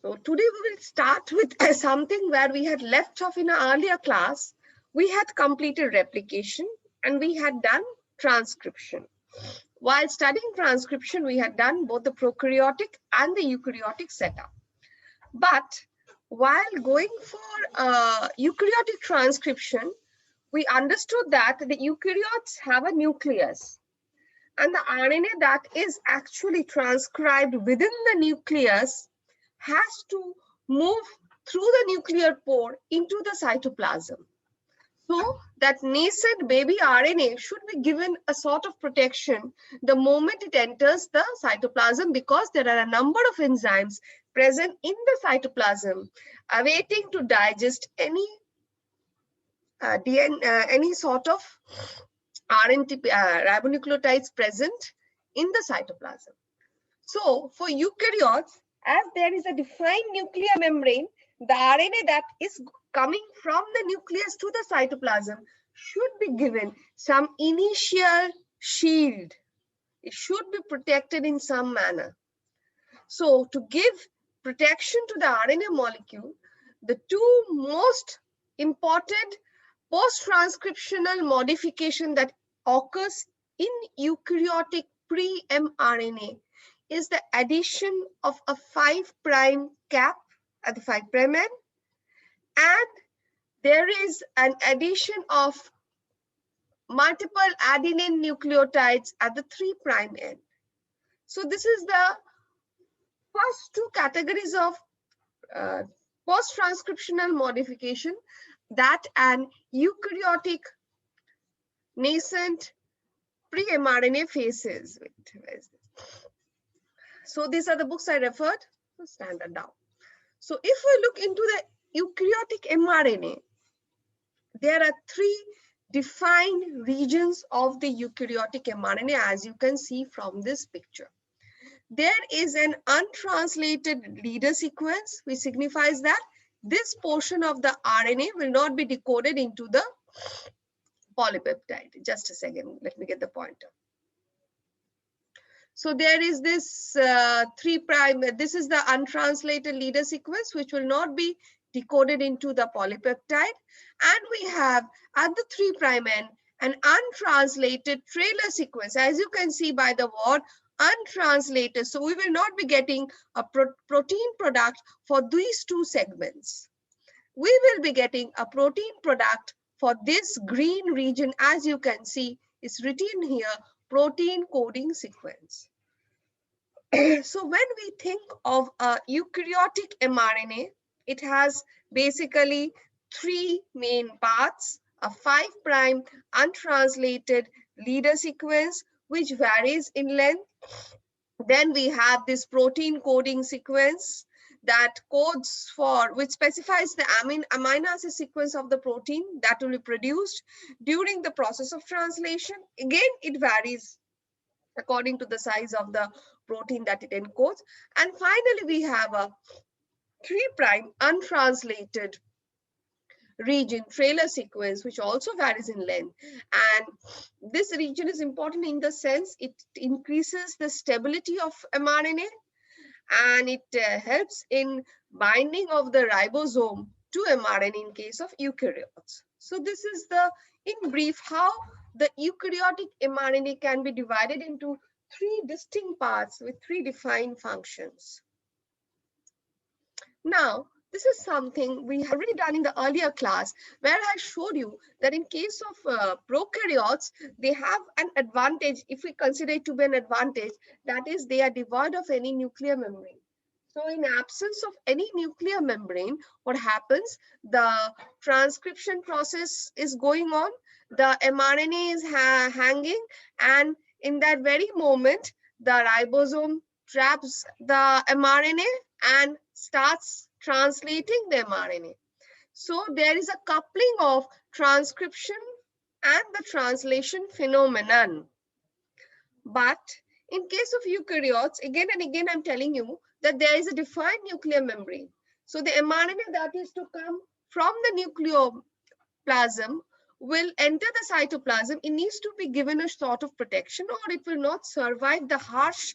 So today we will start with something where we had left off in an earlier class. We had completed replication and we had done transcription. While studying transcription, we had done both the prokaryotic and the eukaryotic setup. But while going for eukaryotic transcription, we understood that the eukaryotes have a nucleus. And the RNA that is actually transcribed within the nucleus has to move through the nuclear pore into the cytoplasm. So that nascent baby RNA should be given a sort of protection the moment it enters the cytoplasm, because there are a number of enzymes present in the cytoplasm awaiting to digest any any sort of RNP ribonucleotides present in the cytoplasm. So for eukaryotes, as there is a defined nuclear membrane, the RNA that is coming from the nucleus to the cytoplasm should be given some initial shield. It should be protected in some manner. So to give protection to the RNA molecule, the two most important post-transcriptional modification that occurs in eukaryotic pre-mRNA is the addition of a 5' cap at the 5' end, and there is an addition of multiple adenine nucleotides at the 3' end. So this is the first two categories of post-transcriptional modification that an eukaryotic nascent pre-mRNA faces. So these are the books I referred. Standard down. So if we look into the eukaryotic mRNA, there are three defined regions of the eukaryotic mRNA, as you can see from this picture. There is an untranslated leader sequence, which signifies that this portion of the RNA will not be decoded into the polypeptide. Just a second, let me get the pointer. So there is this 3', this is the untranslated leader sequence, which will not be decoded into the polypeptide. And we have at the 3' end an untranslated trailer sequence, as you can see by the word untranslated. So we will not be getting a protein product for these two segments. We will be getting a protein product for this green region, as you can see, is written here, protein coding sequence. So when we think of a eukaryotic mRNA, it has basically three main parts: a 5' untranslated leader sequence, which varies in length. Then we have this protein coding sequence that codes for, which specifies the amino acid sequence of the protein that will be produced during the process of translation. Again, it varies according to the size of the protein that it encodes. And finally, we have a 3' untranslated region, trailer sequence, which also varies in length. And this region is important in the sense it increases the stability of mRNA, and it helps in binding of the ribosome to mRNA in case of eukaryotes. So this is the, in brief, how the eukaryotic mRNA can be divided into three distinct parts with three defined functions. Now, this is something we have already done in the earlier class, where I showed you that in case of prokaryotes, they have an advantage, if we consider it to be an advantage, that is they are devoid of any nuclear membrane. So in absence of any nuclear membrane, what happens? The transcription process is going on, the mRNA is hanging, and in that very moment, the ribosome traps the mRNA and starts translating the mRNA. So there is a coupling of transcription and the translation phenomenon. But in case of eukaryotes, again and again, I'm telling you that there is a defined nuclear membrane. So the mRNA that is to come from the nucleoplasm will enter the cytoplasm. It needs to be given a sort of protection, or it will not survive the harsh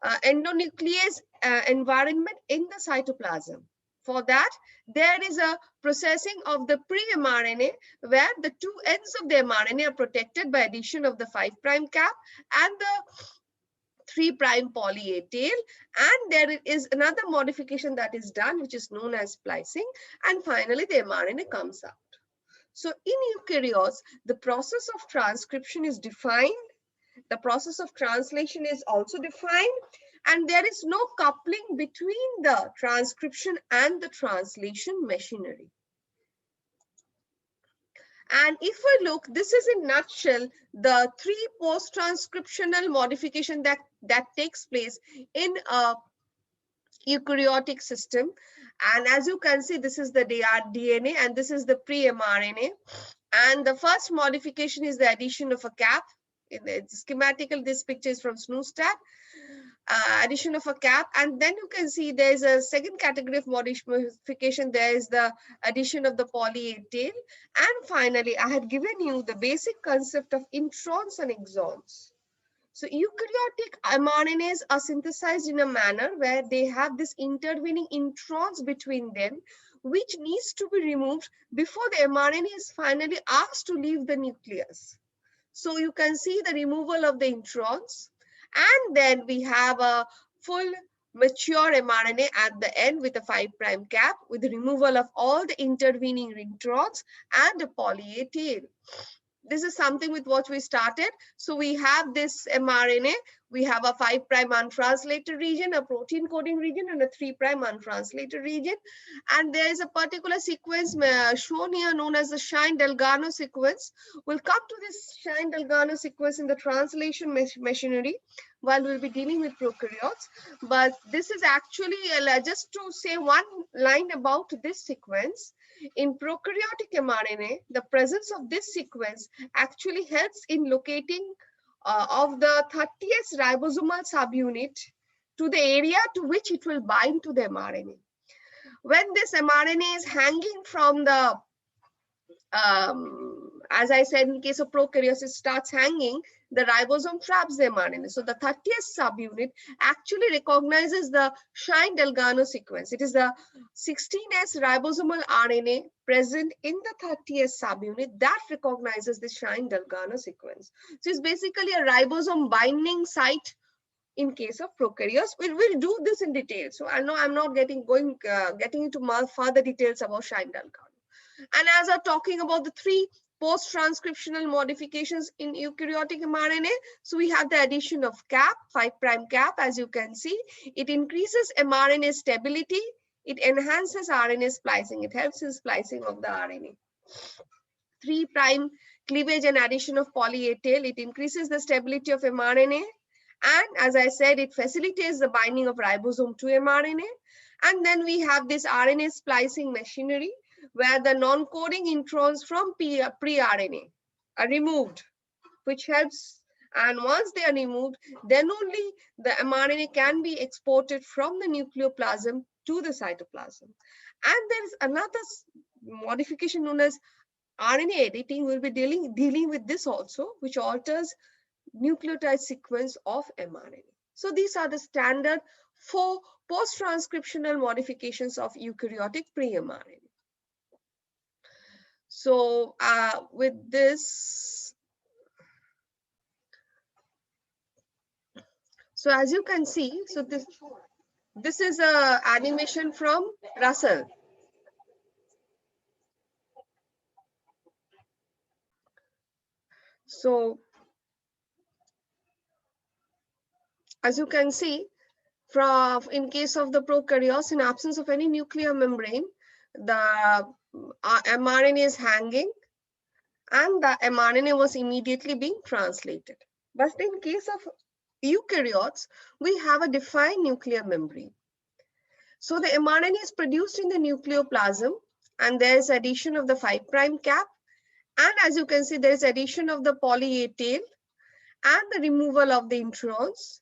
endonuclease environment in the cytoplasm. For that, there is a processing of the pre-mRNA where the two ends of the mRNA are protected by addition of the 5' cap and the 3' poly A tail, and there is another modification that is done which is known as splicing, and finally the mRNA comes out. So in eukaryotes, the process of transcription is defined, the process of translation is also defined, and there is no coupling between the transcription and the translation machinery. And if we look, this is in nutshell the 3 post-transcriptional modification that takes place in a eukaryotic system. And as you can see, this is the DNA and this is the pre-mRNA. And the first modification is the addition of a cap. In the schematical, this picture is from SNUSTAT. Addition of a cap, and then you can see there is a second category of modification. There is the addition of the poly A tail, and finally I had given you the basic concept of introns and exons. So eukaryotic mRNAs are synthesized in a manner where they have this intervening introns between them, which needs to be removed before the mRNA is finally asked to leave the nucleus. So you can see the removal of the introns. And then we have a full mature mRNA at the end with a 5' cap with the removal of all the intervening introns and a poly A tail. This is something with what we started. So we have this mRNA, we have a 5' untranslated region, a protein coding region, and a 3' untranslated region. And there is a particular sequence shown here known as the Shine-Delgado sequence. We'll come to this Shine-Delgado sequence in the translation machinery while we'll be dealing with prokaryotes. But this is actually, just to say one line about this sequence, in prokaryotic mRNA, the presence of this sequence actually helps in locating of the 30th ribosomal subunit to the area to which it will bind to the mRNA. When this mRNA is hanging from the, as I said, in case of prokaryotes, it starts hanging, the ribosome traps the mRNA. So the 30th subunit actually recognizes the Shine-Delgado sequence. It is the 16S ribosomal RNA present in the 30th subunit that recognizes the Shine-Delgado sequence. So it's basically a ribosome binding site in case of prokaryotes. We'll do this in detail. So I know I'm not getting into further details about Shine-Delgado. And as I'm talking about the 3 post-transcriptional modifications in eukaryotic mRNA, so we have the addition of cap, 5' cap, as you can see. It increases mRNA stability. It enhances RNA splicing. It helps in splicing of the RNA. 3' cleavage and addition of poly A tail. It increases the stability of mRNA. And as I said, it facilitates the binding of ribosome to mRNA. And then we have this RNA splicing machinery, where the non-coding introns from pre-RNA are removed, which helps. And once they are removed, then only the mRNA can be exported from the nucleoplasm to the cytoplasm. And there is another modification known as RNA editing. We'll be dealing with this also, which alters nucleotide sequence of mRNA. So these are the standard 4 post-transcriptional modifications of eukaryotic pre-mRNA. So with this, so as you can see, so this is a animation from Russell. So as you can see, in case of the prokaryotes, in absence of any nuclear membrane, the mRNA is hanging and the mRNA was immediately being translated. But in case of eukaryotes, we have a defined nuclear membrane. So the mRNA is produced in the nucleoplasm and there is addition of the 5' cap. And as you can see, there is addition of the poly A tail and the removal of the introns.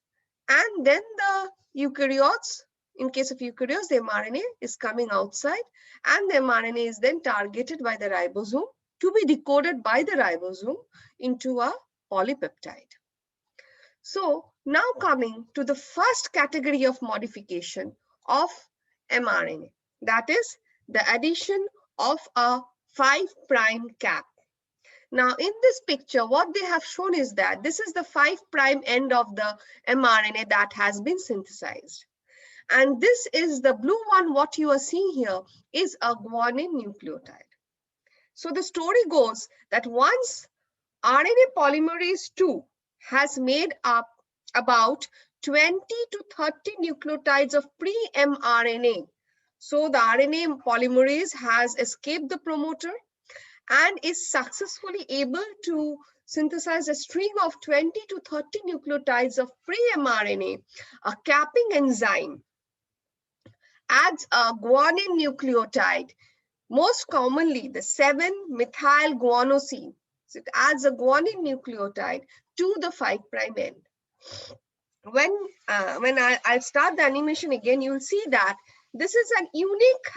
And then the eukaryotes, in case of eukaryotes, the mRNA is coming outside and the mRNA is then targeted by the ribosome to be decoded by the ribosome into a polypeptide. So Now coming to the first category of modification of mRNA, that is the addition of a 5' cap. Now in this picture, what they have shown is that this is the 5' end of the mRNA that has been synthesized. And this is the blue one, what you are seeing here is a guanine nucleotide. So the story goes that once RNA polymerase II has made up about 20 to 30 nucleotides of pre-mRNA. So the RNA polymerase has escaped the promoter and is successfully able to synthesize a stream of 20 to 30 nucleotides of pre-mRNA. A capping enzyme adds a guanine nucleotide, most commonly the 7-methylguanosine. So it adds a guanine nucleotide to the 5' end. When I'll start the animation again, you'll see that this is an unique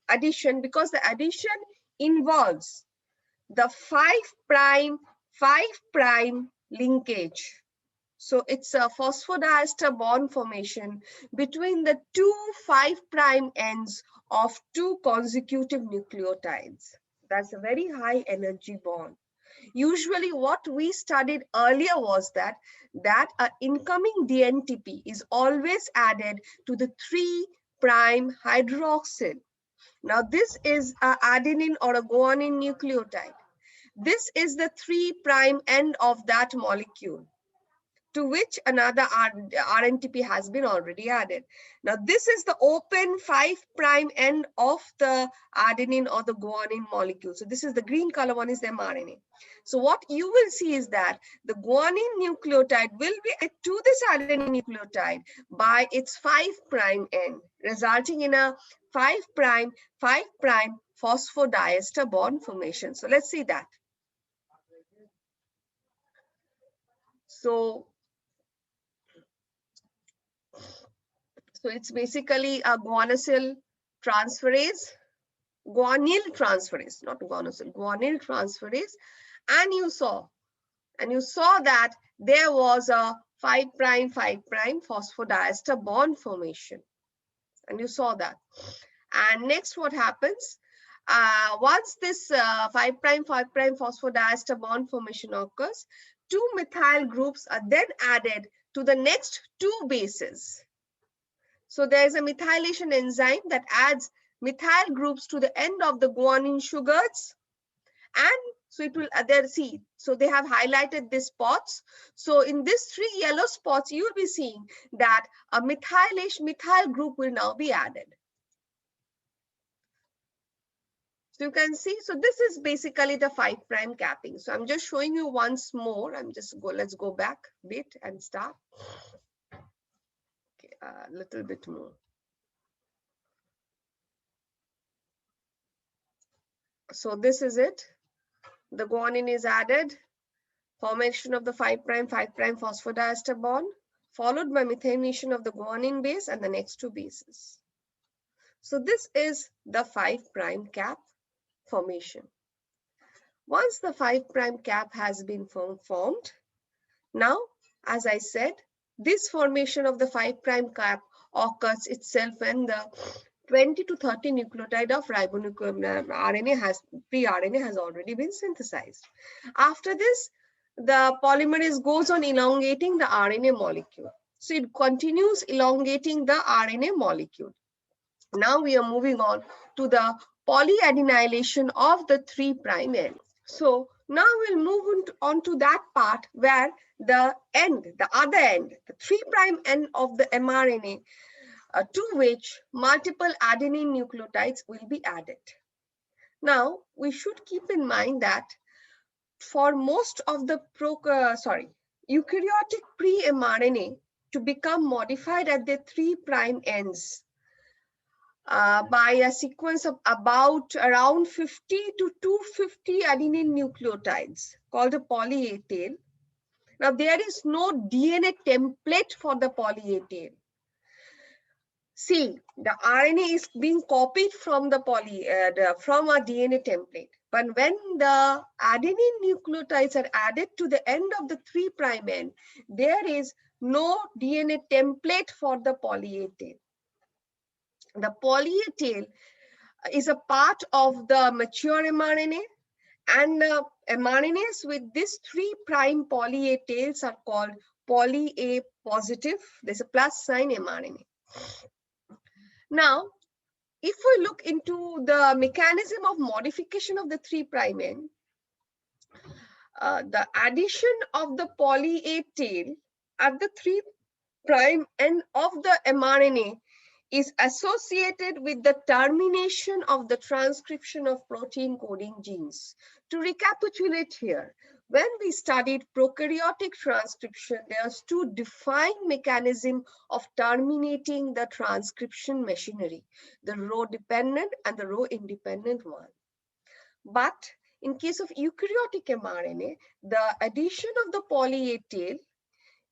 addition because the addition involves the 5' linkage. So it's a phosphodiester bond formation between the two 5' ends of two consecutive nucleotides. That's a very high energy bond. Usually what we studied earlier was that an incoming DNTP is always added to the 3' hydroxyl. Now this is an adenine or a guanine nucleotide. This is the 3' end of that molecule, to which another RNTP has been already added. Now, this is the open 5' end of the adenine or the guanine molecule. So this is the green color one is the mRNA. So what you will see is that the guanine nucleotide will be added to this adenine nucleotide by its 5' end, resulting in a 5' phosphodiester bond formation. So let's see that. So it's basically a guanylyl transferase, not guanylyl, guanyl transferase. And you saw that there was a 5' phosphodiester bond formation. And you saw that. And next what happens? Once this 5' phosphodiester bond formation occurs, 2 methyl groups are then added to the next 2 bases. So there is a methylation enzyme that adds methyl groups to the end of the guanine sugars. And so it will, see, so they have highlighted these spots. So in these 3 yellow spots, you will be seeing that a methyl group will now be added. So you can see, so this is basically the 5' capping. So I'm just showing you once more. Let's go back a bit and start. Okay, a little bit more. So this is it. The guanine is added, formation of the 5' phosphodiester bond, followed by methylation of the guanine base and the next 2 bases. So this is the 5' cap formation. Once the 5' cap has been formed, now, as I said, this formation of the 5' cap occurs itself when the 20 to 30 nucleotide of ribonucleic pre-RNA has already been synthesized. After this, the polymerase goes on elongating the RNA molecule. So it continues elongating the RNA molecule. Now we are moving on to the polyadenylation of the 3' end. So now we'll move on to that part where the other end, the 3' end of the mRNA, to which multiple adenine nucleotides will be added. Now, we should keep in mind that for most of the eukaryotic pre-mRNA to become modified at the 3' ends by a sequence of around 50 to 250 adenine nucleotides called a poly A tail. Now, there is no DNA template for the poly A tail. See, the RNA is being copied from from a DNA template. But when the adenine nucleotides are added to the end of the 3' end, there is no DNA template for the poly A tail. The poly A tail is a part of the mature mRNA, and mRNAs with this 3' poly A tails are called poly A positive. There's a plus sign mRNA. Now, if we look into the mechanism of modification of the 3' end, the addition of the poly A tail at the 3' end of the mRNA is associated with the termination of the transcription of protein coding genes. To recapitulate here, when we studied prokaryotic transcription, there's two defined mechanisms of terminating the transcription machinery, the row-dependent and the row-independent one. But in case of eukaryotic mRNA, the addition of the poly A tail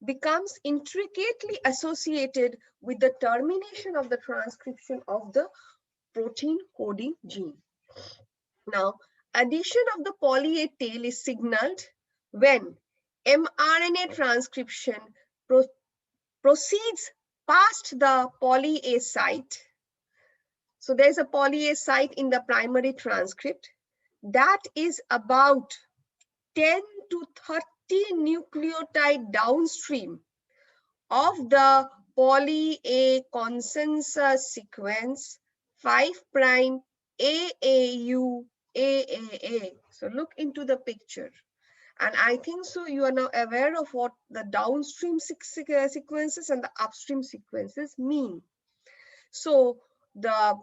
becomes intricately associated with the termination of the transcription of the protein coding gene. Now, addition of the poly A tail is signaled when mRNA transcription proceeds past the poly A site. So there's a poly A site in the primary transcript that is about 10 to 30 nucleotide downstream of the poly A consensus sequence 5' AAU AAA. So look into the picture. And I think so you are now aware of what the downstream sequences and the upstream sequences mean. So the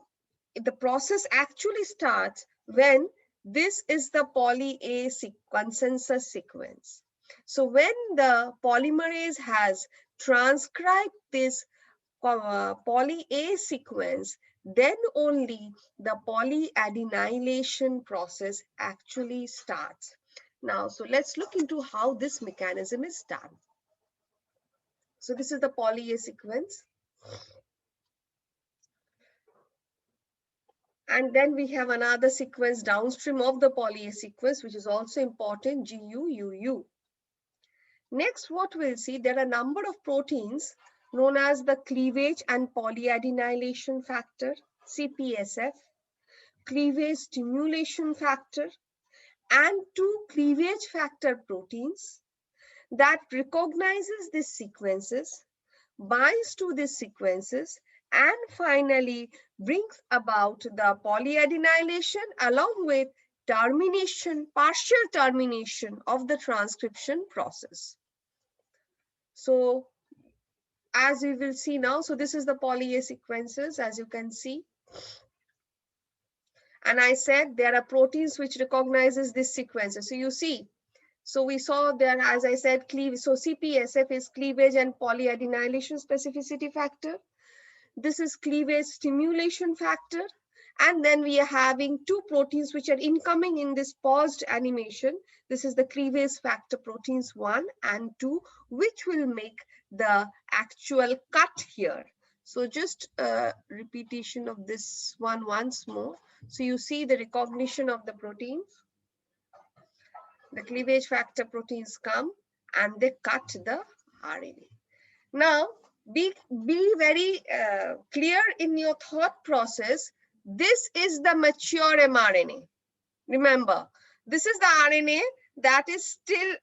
process actually starts when this is the poly A consensus sequence. So when the polymerase has transcribed this poly A sequence, then only the polyadenylation process actually starts. Now, so let's look into how this mechanism is done. So this is the poly A sequence. And then we have another sequence downstream of the poly A sequence, which is also important, GUUU. Next, what we'll see, there are a number of proteins known as the cleavage and polyadenylation factor, CPSF, cleavage stimulation factor, and two cleavage factor proteins that recognizes these sequences, binds to these sequences, and finally brings about the polyadenylation along with termination, partial termination of the transcription process. So as we will see now, so this is the poly A sequences, as you can see. And I said there are proteins which recognizes this sequences. So you see, so we saw there, as I said, so CPSF is cleavage and polyadenylation specificity factor. This is cleavage stimulation factor. And then we are having two proteins which are incoming in this paused animation. This is the cleavage factor proteins 1 and 2, which will make the actual cut here. So just a repetition of this one once more. So you see the recognition of the proteins. The cleavage factor proteins come and they cut the RNA. Now, be very clear in your thought process. This is the mature mRNA. Remember, this is the RNA that is still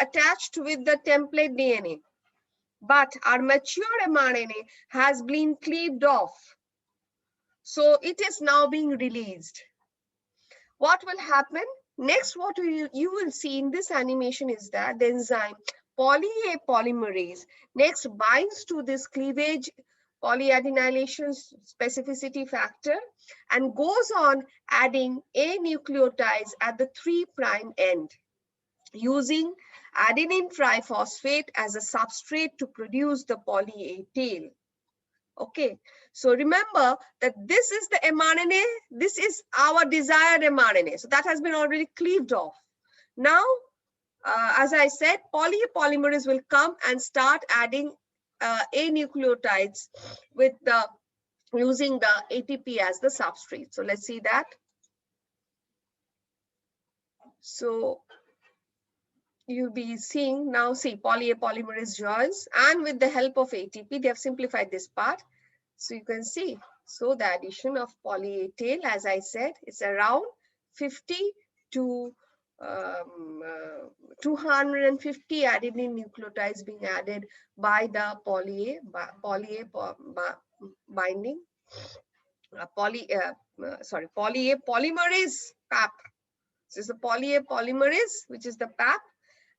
attached with the template DNA. But our mature mRNA has been cleaved off. So it is now being released. What will happen? Next, what you will see in this animation is that the enzyme poly A polymerase next binds to this cleavage polyadenylation specificity factor and goes on adding A nucleotides at the 3' end using adenine triphosphate as a substrate to produce the poly A tail. Okay, so remember that this is the mRNA, this is our desired mRNA. So that has been already cleaved off. Now, as I said, polymerase will come and start adding A nucleotides with the using the ATP as the substrate. So let's see that. So you'll be seeing now, see, poly-A polymerase joins, and with the help of ATP, they have simplified this part. So you can see, so the addition of poly-A tail, as I said, is around 50 to 250 adenine nucleotides being added by the poly-A binding, poly-A polymerase PAP. So it's the poly-A polymerase, which is the PAP,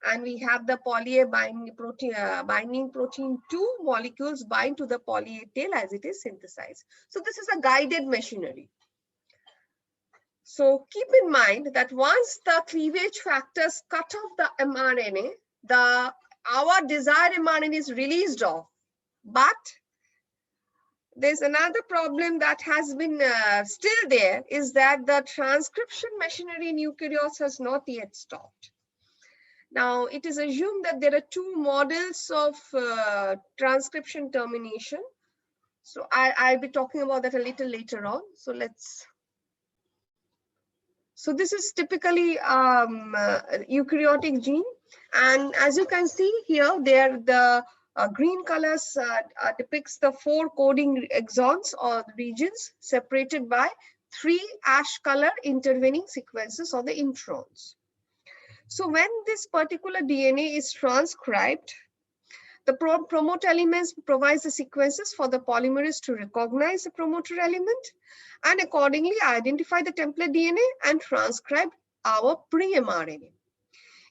and we have the poly-A binding protein 2 molecules bind to the poly-A tail as it is synthesized. So this is a guided machinery. So keep in mind that once the cleavage factors cut off the mRNA, our desired mRNA is released off. But there's another problem that has been still there, is that the transcription machinery in eukaryotes has not yet stopped. Now, it is assumed that there are two models of transcription termination. So I'll be talking about that a little later on. So this is typically eukaryotic gene. And as you can see here, the green colors depicts the 4 coding exons or regions separated by 3 ash color intervening sequences or the introns. So when this particular DNA is transcribed, the promoter elements provides the sequences for the polymerase to recognize the promoter element and accordingly identify the template DNA and transcribe our pre-mRNA.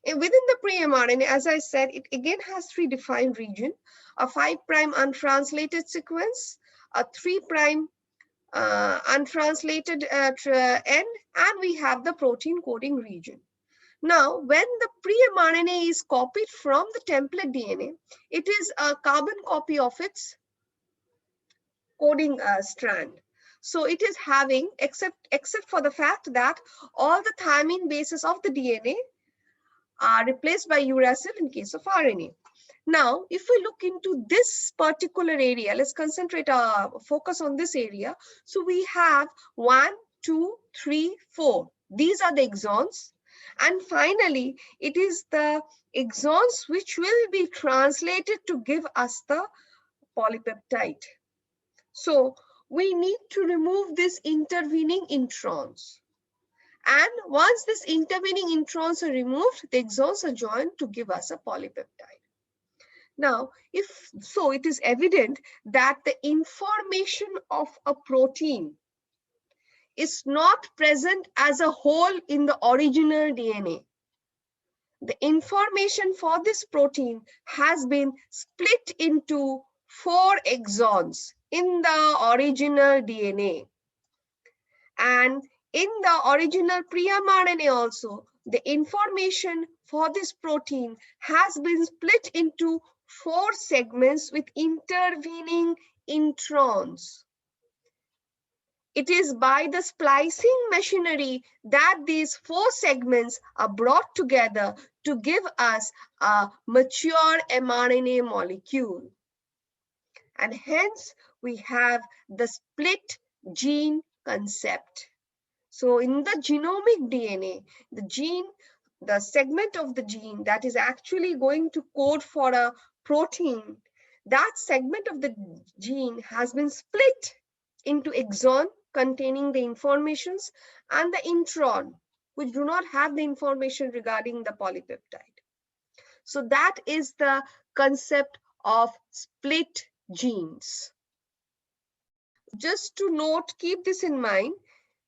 And within the pre-mRNA, as I said, it again has 3 defined regions: a 5' untranslated sequence, a 3' untranslated end, and we have the protein coding region. Now, when the pre-mRNA is copied from the template DNA, it is a carbon copy of its coding strand. So it is having, except for the fact that all the thymine bases of the DNA are replaced by uracil in case of RNA. Now, if we look into this particular area, let's concentrate our focus on this area. So we have 1, 2, 3, 4. These are the exons. And finally, it is the exons which will be translated to give us the polypeptide. So we need to remove these intervening introns. And once these intervening introns are removed, the exons are joined to give us a polypeptide. Now, if so, it is evident that the information of a protein is not present as a whole in the original DNA. The information for this protein has been split into 4 exons in the original DNA. And in the original pre-mRNA also, the information for this protein has been split into 4 segments with intervening introns. It is by the splicing machinery that these 4 segments are brought together to give us a mature mRNA molecule. And hence we have the split gene concept. So in the genomic DNA, the segment of the gene that is actually going to code for a protein, that segment of the gene has been split into exon containing the informations and the intron which do not have the information regarding the polypeptide. So that is the concept of split genes. Just to note, keep this in mind,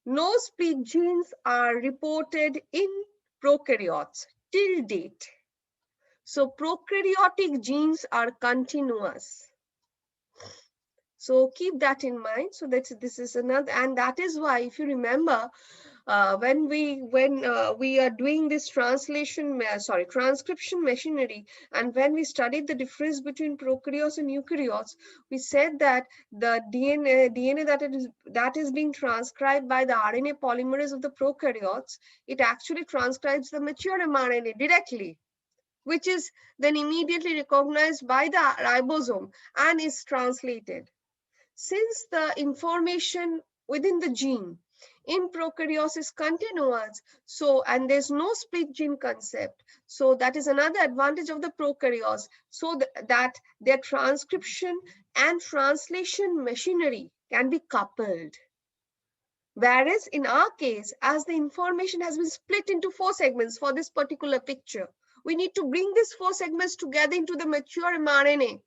no split genes are reported in prokaryotes till date. So prokaryotic genes are continuous. So keep that in mind. So that this is another, and that is why, if you remember, when we are doing this transcription machinery, and when we studied the difference between prokaryotes and eukaryotes, we said that the DNA that is being transcribed by the RNA polymerase of the prokaryotes, it actually transcribes the mature mRNA directly, which is then immediately recognized by the ribosome and is translated. Since the information within the gene In prokaryotes continuous. So, and there's no split gene concept. So that is another advantage of the prokaryotes. So that their transcription and translation machinery can be coupled. Whereas in our case, as the information has been split into 4 segments for this particular picture, we need to bring these 4 segments together into the mature mRNA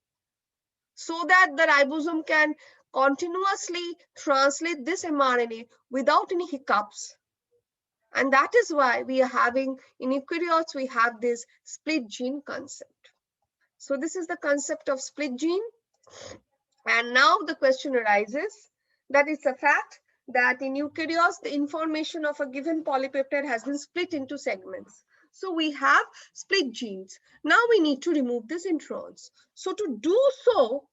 so that the ribosome can continuously translate this mRNA without any hiccups. And that is why we are having, in eukaryotes, we have this split gene concept. So this is the concept of split gene. And now the question arises that it's a fact that in eukaryotes, the information of a given polypeptide has been split into segments. So we have split genes. Now we need to remove these introns. So to do so,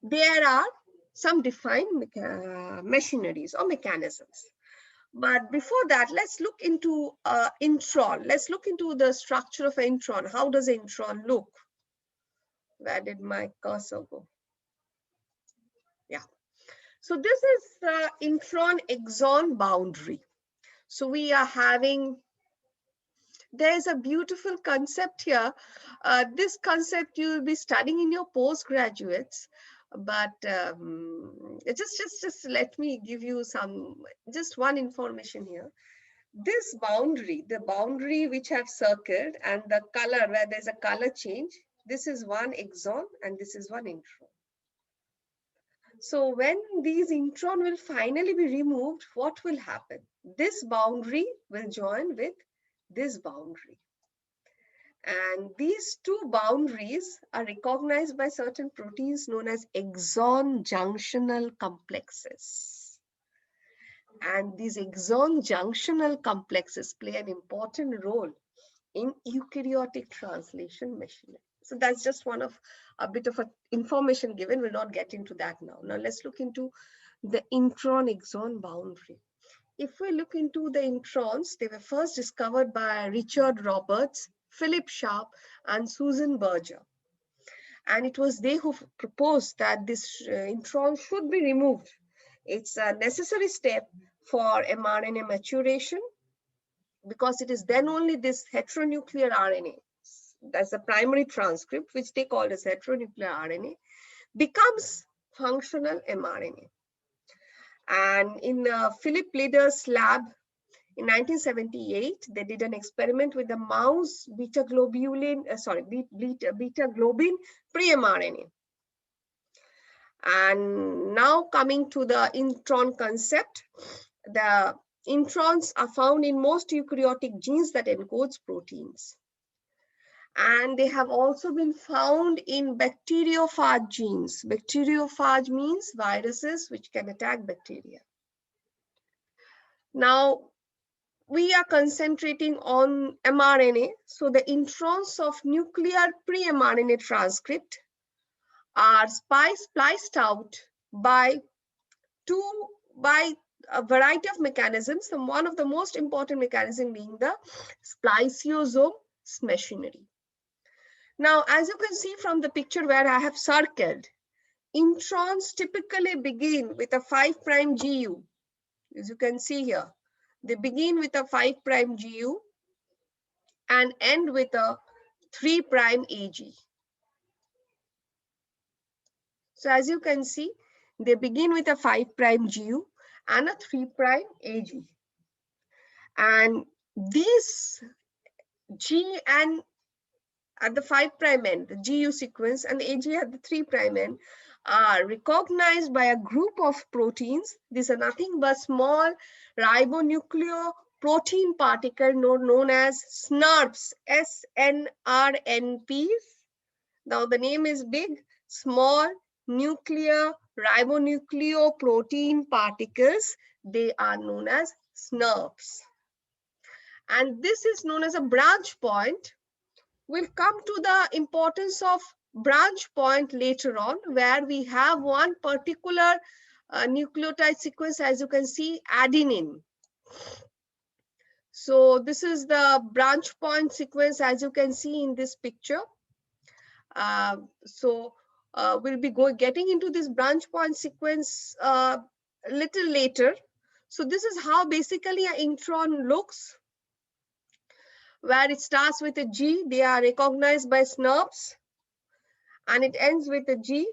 there are some defined machineries or mechanisms. But before that, let's look into intron. Let's look into the structure of an intron. How does an intron look? Where did my cursor go? Yeah. So this is the intron exon boundary. So we are having, there's a beautiful concept here. This concept you will be studying in your postgraduates, but just let me give you just one information here. This boundary, the boundary which I've circled and the color where there's a color change, this is one exon and this is one intron. So when these intron will finally be removed, what will happen? This boundary will join with this boundary. And these two boundaries are recognized by certain proteins known as exon junctional complexes. And these exon junctional complexes play an important role in eukaryotic translation machinery. So that's just a bit of information given. We'll not get into that now. Now let's look into the intron-exon boundary. If we look into the introns, they were first discovered by Richard Roberts, Philip Sharp, and Susan Berger. And it was they who proposed that this intron should be removed. It's a necessary step for mRNA maturation, because it is then only this heteronuclear RNA, that's the primary transcript, which they call as heteronuclear RNA, becomes functional mRNA. And in Philip Leder's lab in 1978, they did an experiment with the mouse beta globin pre-mRNA. And now coming to the intron concept, the introns are found in most eukaryotic genes that encodes proteins. And they have also been found in bacteriophage genes. Bacteriophage means viruses which can attack bacteria. Now, we are concentrating on mRNA. So the introns of nuclear pre-mRNA transcript are spliced out by a variety of mechanisms, and one of the most important mechanism being the spliceosome machinery. Now, as you can see from the picture where I have circled, introns typically begin with a 5' GU. As you can see here, they begin with a 5' GU and end with a 3' AG. So as you can see, they begin with a 5' GU and a 3' AG. And these G and at the 5' end, the GU sequence, and the AG at the 3' end are recognized by a group of proteins. These are nothing but small ribonucleoprotein particles known as SNRPs, SNRNPs. Now the name is big, small nuclear ribonucleoprotein particles. They are known as SNRPs. And this is known as a branch point. We'll come to the importance of branch point later on, where we have one particular nucleotide sequence, as you can see, adenine. So this is the branch point sequence, as you can see in this picture. We'll be getting into this branch point sequence a little later. So this is how basically an intron looks, where it starts with a G. They are recognized by SNRPs, and it ends with a G.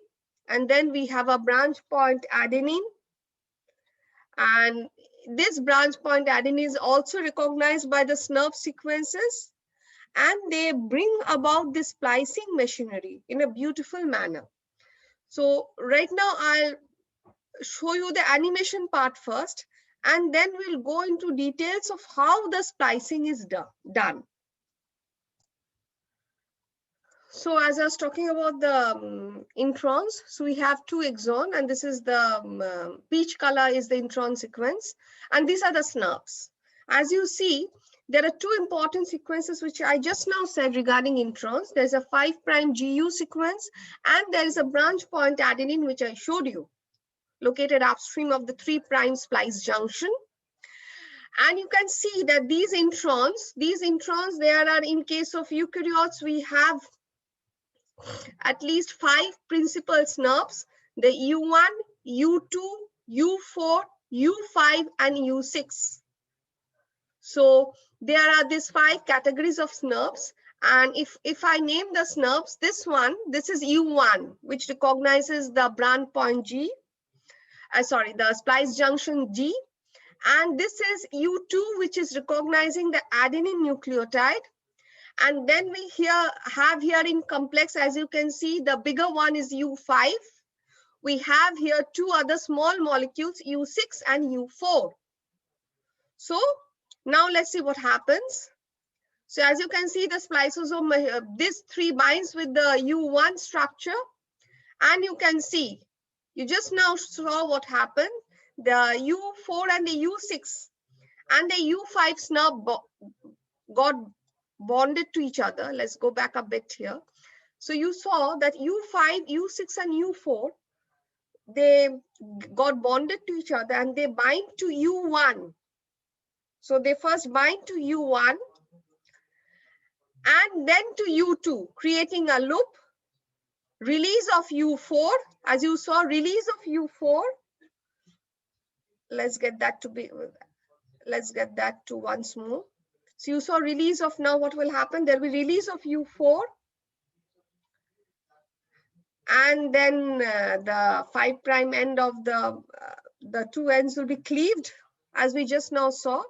And then we have a branch point adenine. And this branch point adenine is also recognized by the SNRP sequences. And they bring about this splicing machinery in a beautiful manner. So right now I'll show you the animation part first, and then we'll go into details of how the splicing is done. So as I was talking about the introns, so we have 2 exon, and this is the peach color is the intron sequence, and these are the SNRPs. As you see, there are 2 important sequences which I just now said regarding introns. There's a 5' GU sequence, and there is a branch point adenine, which I showed you, located upstream of the 3' splice junction. And you can see that these introns, there are, in case of eukaryotes, we have at least 5 principal SNRPs, the U1, U2, U4, U5, and U6. So there are these 5 categories of SNRPs. And if I name the SNRPs, this is U1, which recognizes the branch point G, the splice junction G. And this is U2, which is recognizing the adenine nucleotide. And then we have here in complex, as you can see, the bigger one is U5. We have here 2 other small molecules, U6 and U4. So now let's see what happens. So as you can see, the spliceosome, this 3 binds with the U1 structure. And you can see, you just now saw what happened. The U4 and the U6 and the U5 SNRP got bonded to each other. Let's go back a bit here. So you saw that U5, U6, and U4, they got bonded to each other and they bind to U1. So they first bind to U1 and then to U2, creating a loop. Release of U4, as you saw, release of U4. Let's get that to once more. So you saw release of, now what will happen? There will be release of U4. And then the 5' end of the 2 ends will be cleaved, as we just now saw.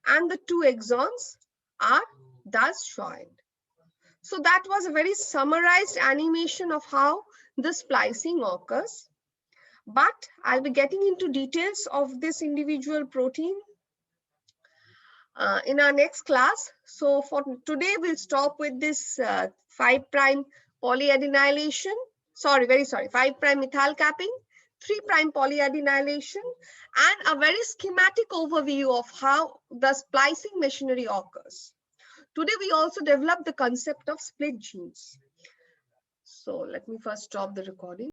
And the 2 exons are thus joined. So that was a very summarized animation of how the splicing occurs. But I'll be getting into details of this individual protein in our next class. So for today, we'll stop with this 5' polyadenylation. 5' methyl capping, 3' polyadenylation, and a very schematic overview of how the splicing machinery occurs. Today, we also developed the concept of split genes. So let me first stop the recording.